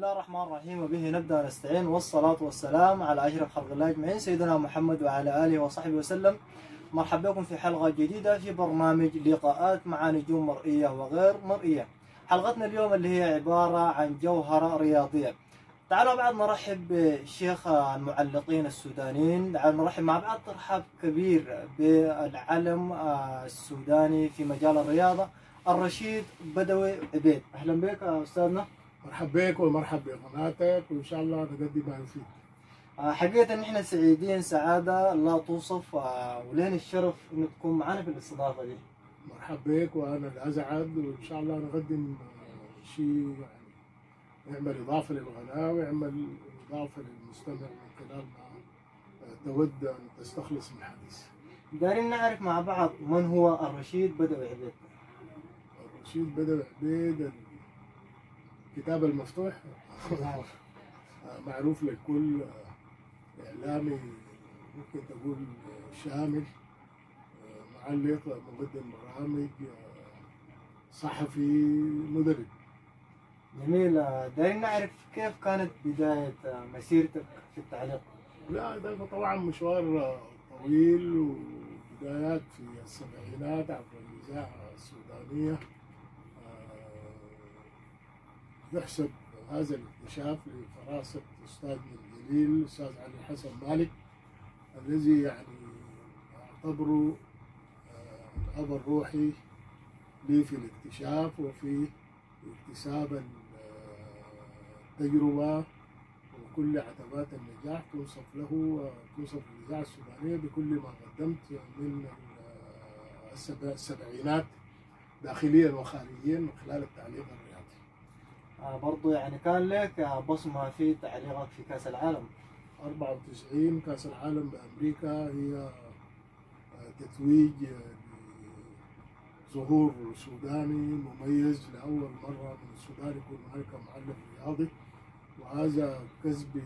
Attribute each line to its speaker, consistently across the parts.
Speaker 1: الله الرحمن الرحيم، وبه نبدأ ونستعين، والصلاة والسلام على أشرف خلق الله أجمعين سيدنا محمد وعلى آله وصحبه وسلم. مرحبا بكم في حلقة جديدة في برنامج لقاءات مع نجوم مرئية وغير مرئية. حلقتنا اليوم اللي هي عبارة عن جوهرة رياضية. تعالوا بعد نرحب بشيخ المعلقين السودانيين، تعالوا نرحب مع بعض ترحاب كبير بالعلم السوداني في مجال الرياضة الرشيد بدوي عبيد. أهلا بك أستاذنا.
Speaker 2: مرحبا بك ومرحب بقناتك، وان شاء الله نقدم ما يفيد.
Speaker 1: حقيقة نحن سعيدين سعادة لا توصف، ولين الشرف انك تكون معنا في الاستضافة دي.
Speaker 2: مرحبا بك وانا الازعد، وان شاء الله نقدم شيء يعني يعمل اضافة للغناء ويعمل اضافة للمستمع من خلال ما تود ان تستخلص من الحديث.
Speaker 1: دايرين نعرف مع بعض من هو الرشيد بدوي عبيد.
Speaker 2: الرشيد بدوي عبيد الكتاب المفتوح معروف لكل إعلامي، ممكن تقول شامل، معلق، مقدم برامج، صحفي، مدرب.
Speaker 1: جميل. دايرين نعرف كيف كانت بداية مسيرتك في التعليق.
Speaker 2: لا ده طبعا مشوار طويل، وبدايات في السبعينات عبر الإذاعة السودانية. يحسب هذا الاكتشاف لفراسة أستاذنا الجليل الأستاذ علي حسن مالك، الذي يعني أعتبره الأب الروحي لي في الاكتشاف وفي اكتساب التجربة، وكل عتبات النجاح تنصف له وتنصف الإذاعة السودانية بكل ما قدمت من السبعينات داخليا وخارجيا من خلال التعليق الرياضي.
Speaker 1: برضو يعني كان لك بصمة في تعليقك في كأس العالم.
Speaker 2: 94 كأس العالم بأمريكا هي تتويج ظهور سوداني مميز لأول مرة من السودان يكون هناك معلق رياضي، وهذا كسبي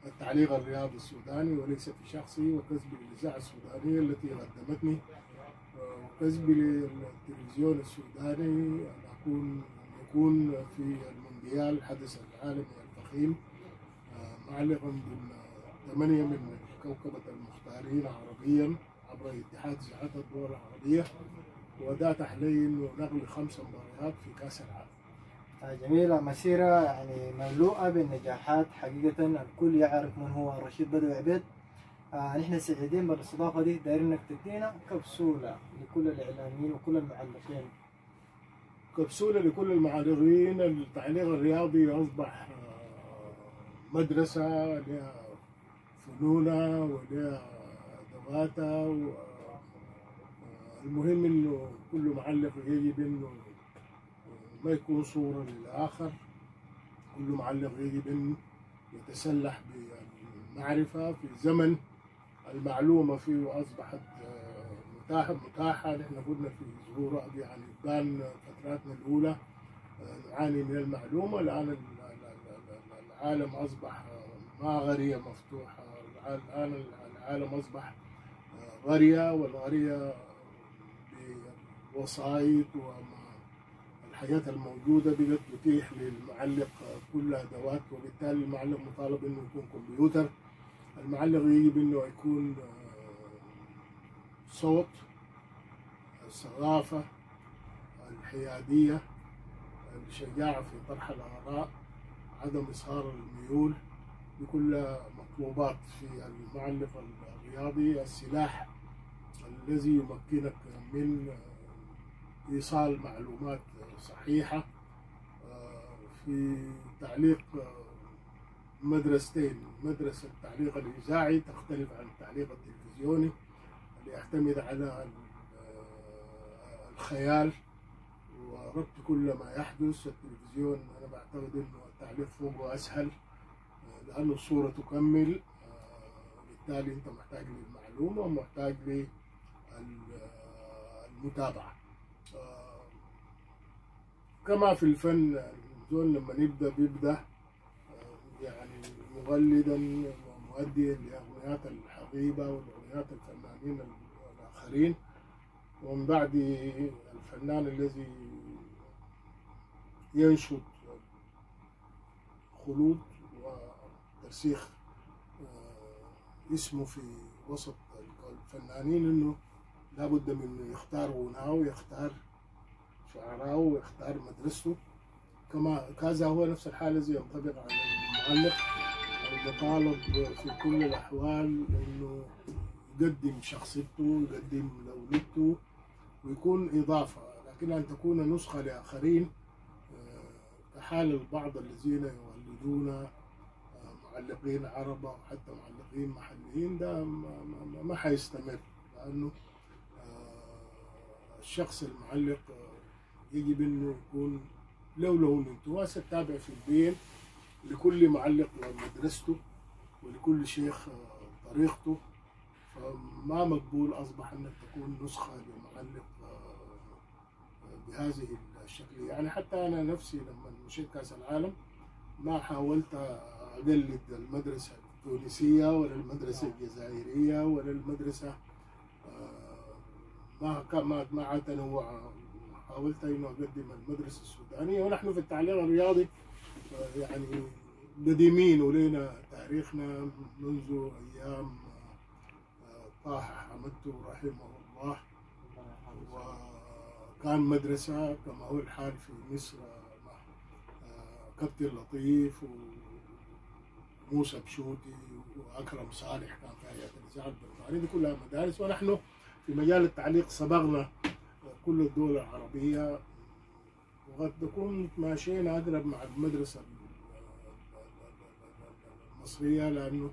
Speaker 2: للتعليق الرياضي السوداني وليس في شخصي، وكسبي للإذاعة السودانية التي قدمتني، وكسبي للتلفزيون السوداني أن يكون في المونديال الحدث العالمي الفخيم معلقا ضمن 8 من كوكبة المختارين عربيا عبر اتحاد إذاعات الدول العربية، وده تحليل ونقل 5 مباريات في كأس العالم.
Speaker 1: جميلة، مسيرة يعني مملوءة بالنجاحات. حقيقة الكل يعرف من هو الرشيد بدوي عبيد. نحن سعيدين بالاستضافة دي. دايرين انك تدينا كبسولة لكل الإعلاميين وكل المعلقين.
Speaker 2: كبسولة لكل المعلقين. التعليق الرياضي أصبح مدرسة لها فنونها ولها أدواتها، المهم إنه كل معلق يجب إنه ما يكون صورة للآخر، كل معلق يجب إنه يتسلح بالمعرفة في زمن المعلومة فيه أصبحت متاحة. نحن كنا في ظهور يعني بان فتراتنا الأولى نعاني من المعلومة، الآن العالم أصبح ما غرية مفتوحة، الآن العالم أصبح غرية، والغرية بالوسائط والحاجات الموجودة بقت تتيح للمعلق كل أدوات، وبالتالي المعلق مطالب إنه يكون كمبيوتر. المعلق يجب إنه يكون صوت، الصرافة، الحيادية، الشجاعة في طرح الآراء، عدم إظهار الميول، بكل مطلوبات في المعلق الرياضي. السلاح الذي يمكنك من إيصال معلومات صحيحة. في تعليق مدرستين، مدرسة التعليق الإذاعي تختلف عن التعليق التلفزيوني اللي يعتمد على الخيال وربط كل ما يحدث. التلفزيون أنا بعتقد إنه التعليق فوقه أسهل لأنه الصورة تكمل، بالتالي أنت محتاج للمعلومة ومحتاج للمتابعة. كما في الفن الزول لما بيبدأ يعني مغلدا ومؤديا لأغنيات الحبيبة والأغنيات الفنانين الآخرين، ومن بعد الفنان الذي ينشد خلود وترسيخ اسمه في وسط الفنانين، انه لابد من انه يختار غناه ويختار شعراءه ويختار مدرسته. كما كذا هو نفس الحالة زي ينطبق على المعلق المطالب في كل الأحوال إنه يقدم شخصيته، يقدم لولدته ويكون إضافة، لكن أن تكون نسخة لآخرين كحال البعض الذين يولدون معلقين عرب أو حتى معلقين محليين، ده ما حيستمر، لأنه الشخص المعلق يجب أنه يكون له انتواء تابع في البين لكل معلق ومدرسته ولكل شيخ طريقته. فما مقبول أصبح أنك تكون نسخة لمعلق بهذه الشكل. يعني حتى أنا نفسي لما مشيت كأس العالم ما حاولت أقلد المدرسة التونسية ولا المدرسة الجزائرية ولا المدرسة مع تنوع، حاولت انه اقدم المدرسه السودانيه. ونحن في التعليق الرياضي يعني قديمين ولينا تاريخنا منذ ايام طه حمدتو رحمه الله، وكان مدرسه كما هو الحال في مصر مع كابتن لطيف وموسى بشوتي واكرم صالح كان في هيئه الاذاعه البريطانيه، دي كلها مدارس. ونحن في مجال التعليق سبقنا كل الدول العربية، وقد نكون ماشيين أقرب مع المدرسة المصرية، لأنه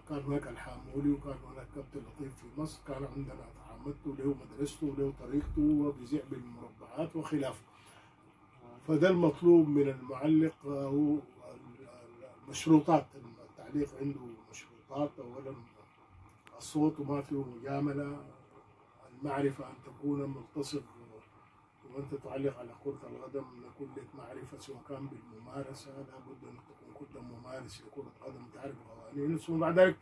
Speaker 2: كان هناك الحامولي وكان هناك كابتن لطيف في مصر، كان عندنا حمدته له مدرسته وله طريقته وبيذيع بالمربعات وخلافه. فده المطلوب من المعلق، هو المشروطات. التعليق عنده مشروطات، أولا الصوت وما فيه مجاملة، المعرفة أن تكون ملتصق وأنت تعلق على كرة القدم، يكون لك معرفة سواء كان بالممارسة، لابد أن تكون كنت ممارس لكرة القدم تعرف قوانين. ثم بعد ذلك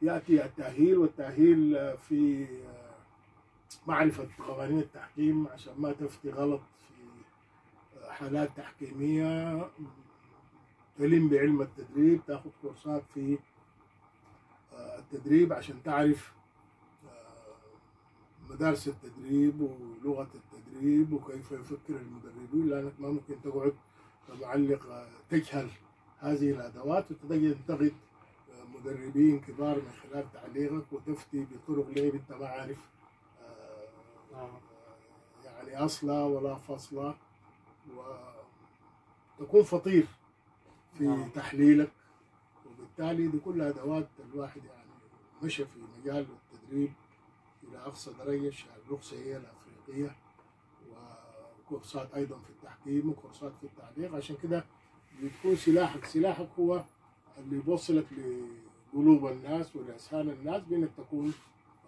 Speaker 2: يأتي التأهيل، والتأهيل في معرفة قوانين التحكيم عشان ما تفتي غلط في حالات تحكيمية، تلم بعلم التدريب، تاخذ كورسات في التدريب عشان تعرف مدارس التدريب ولغة التدريب وكيف يفكر المدربين، لأنك ما ممكن تقعد كمعلق تجهل هذه الأدوات وتجي تنتقد مدربين كبار من خلال تعليقك وتفتي بطرق ليه أنت ما عارف يعني أصلا ولا فصلا، وتكون فطير في تحليلك. وبالتالي دي كلها أدوات الواحد يعني مشى في مجال التدريب إلى أقصى درجة، الرخصة هي الأفريقية، وكورسات أيضا في التحكيم وكورسات في التعليق. عشان كده بتكون سلاحك هو اللي يوصلك لقلوب الناس ولأذهان الناس بأنك تكون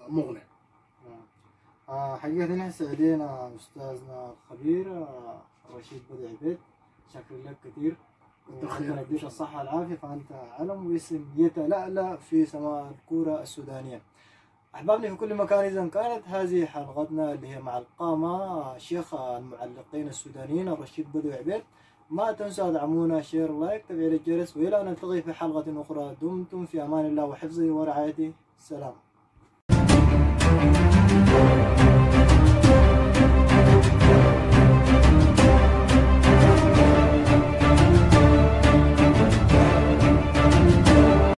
Speaker 2: مقنع.
Speaker 1: حقيقة نحن سعيدين أستاذنا الخبير رشيد بدر عبيد، شكرا لك كثير وربنا يديك الصحة والعافية. فأنت علم واسم يتلألأ في سماء الكرة السودانية. أحبابنا في كل مكان، إذا كانت هذه حلقتنا اللي هي مع القامة شيخ المعلقين السودانيين الرشيد بدر عبيد. ما تنسوا دعمونا، شير لايك، تفعيل الجرس، وإلى أن نلتقي في حلقة أخرى. دمتم في أمان الله وحفظه ورعايته. السلام.